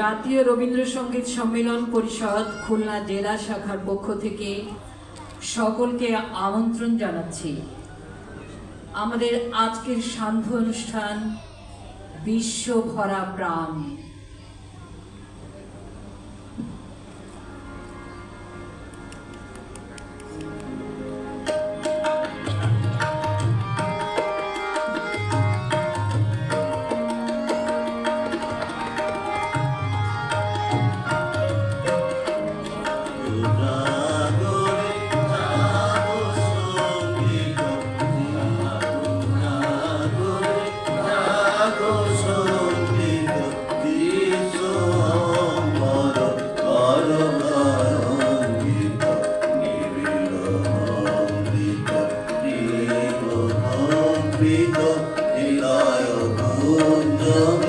জাতীয় রবীন্দ্রসঙ্গীত সম্মেলন পরিষদ খুলনা জেলা শাখার পক্ষ থেকে সকলকে আমন্ত্রণ জানাচ্ছি। আমাদের আজকের সান্ধ্য অনুষ্ঠান বিশ্ব ভরা প্রাণ। Hidayah